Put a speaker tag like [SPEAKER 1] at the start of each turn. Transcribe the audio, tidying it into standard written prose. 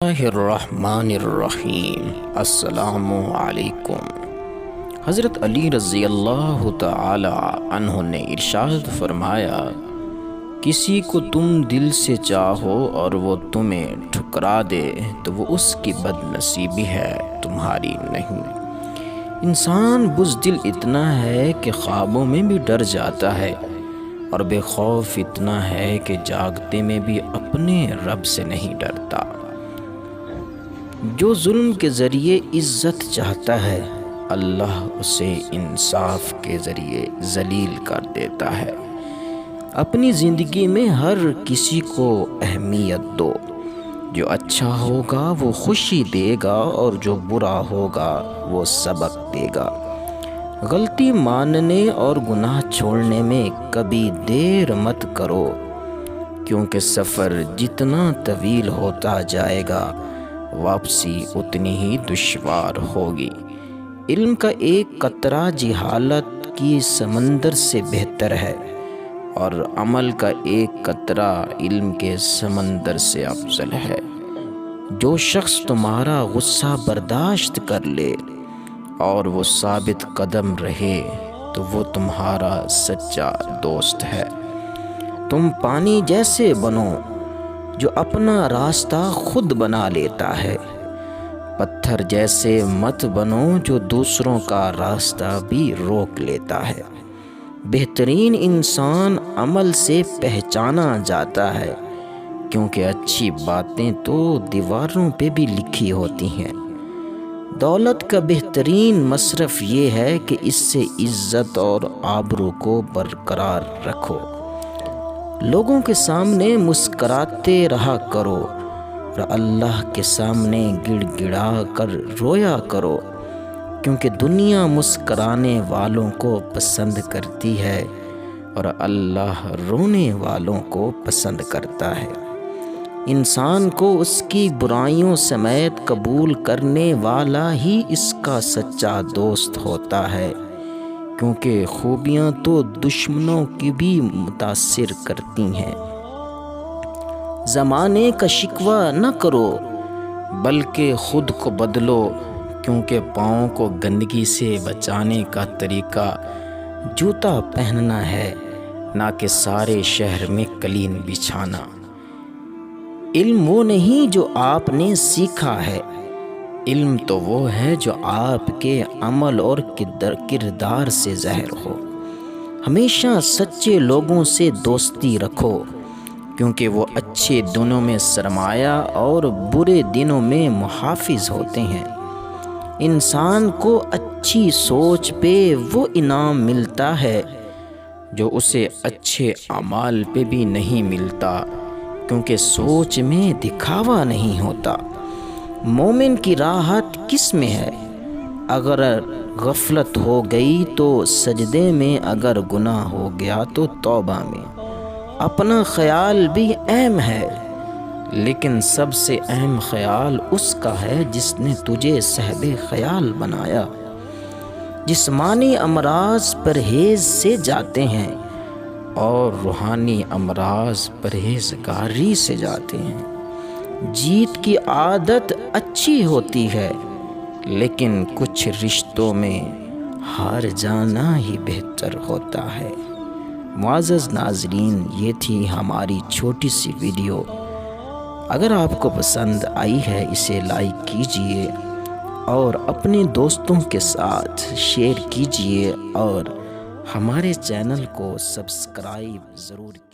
[SPEAKER 1] اللہ الرحمن الرحیم۔ السلام علیکم۔ حضرت علی رضی اللہ تعالی عنہ نے ارشاد فرمایا، کسی کو تم دل سے چاہو اور وہ تمہیں ٹھکرا دے تو وہ اس کی بد نصیبی ہے، تمہاری نہیں۔ انسان بزدل اتنا ہے کہ خوابوں میں بھی ڈر جاتا ہے، اور بے خوف اتنا ہے کہ جاگتے میں بھی اپنے رب سے نہیں ڈرتا۔ جو ظلم کے ذریعے عزت چاہتا ہے، اللہ اسے انصاف کے ذریعے ذلیل کر دیتا ہے۔ اپنی زندگی میں ہر کسی کو اہمیت دو۔ جو اچھا ہوگا وہ خوشی دے گا، اور جو برا ہوگا وہ سبق دے گا۔ غلطی ماننے اور گناہ چھوڑنے میں کبھی دیر مت کرو، کیونکہ سفر جتنا طویل ہوتا جائے گا واپسی اتنی ہی دشوار ہوگی۔ علم کا ایک قطرہ جہالت کی سمندر سے بہتر ہے، اور عمل کا ایک قطرہ علم کے سمندر سے افضل ہے۔ جو شخص تمہارا غصہ برداشت کر لے اور وہ ثابت قدم رہے تو وہ تمہارا سچا دوست ہے۔ تم پانی جیسے بنو جو اپنا راستہ خود بنا لیتا ہے، پتھر جیسے مت بنو جو دوسروں کا راستہ بھی روک لیتا ہے۔ بہترین انسان عمل سے پہچانا جاتا ہے، کیونکہ اچھی باتیں تو دیواروں پہ بھی لکھی ہوتی ہیں۔ دولت کا بہترین مصرف یہ ہے کہ اس سے عزت اور آبرو کو برقرار رکھو۔ لوگوں کے سامنے مسکراتے رہا کرو، اور اللہ کے سامنے گڑ گڑا کر رویا کرو، کیونکہ دنیا مسکرانے والوں کو پسند کرتی ہے اور اللہ رونے والوں کو پسند کرتا ہے۔ انسان کو اس کی برائیوں سمیت قبول کرنے والا ہی اس کا سچا دوست ہوتا ہے، کیونکہ خوبیاں تو دشمنوں کی بھی متاثر کرتی ہیں۔ زمانے کا شکوہ نہ کرو بلکہ خود کو بدلو، کیونکہ پاؤں کو گندگی سے بچانے کا طریقہ جوتا پہننا ہے، نہ کہ سارے شہر میں قلین بچھانا۔ علم وہ نہیں جو آپ نے سیکھا ہے، علم تو وہ ہے جو آپ کے عمل اور کردار سے ظاہر ہو۔ ہمیشہ سچے لوگوں سے دوستی رکھو، کیونکہ وہ اچھے دنوں میں سرمایہ اور برے دنوں میں محافظ ہوتے ہیں۔ انسان کو اچھی سوچ پہ وہ انعام ملتا ہے جو اسے اچھے اعمال پہ بھی نہیں ملتا، کیونکہ سوچ میں دکھاوا نہیں ہوتا۔ مومن کی راحت کس میں ہے؟ اگر غفلت ہو گئی تو سجدے میں، اگر گناہ ہو گیا تو توبہ میں۔ اپنا خیال بھی اہم ہے، لیکن سب سے اہم خیال اس کا ہے جس نے تجھے صاحب خیال بنایا۔ جسمانی امراض پرہیز سے جاتے ہیں، اور روحانی امراض پرہیزگاری سے جاتے ہیں۔ جیت کی عادت اچھی ہوتی ہے، لیکن کچھ رشتوں میں ہار جانا ہی بہتر ہوتا ہے۔ معزز ناظرین، یہ تھی ہماری چھوٹی سی ویڈیو۔ اگر آپ کو پسند آئی ہے اسے لائک کیجئے اور اپنے دوستوں کے ساتھ شیئر کیجئے، اور ہمارے چینل کو سبسکرائب ضرور کیجئے۔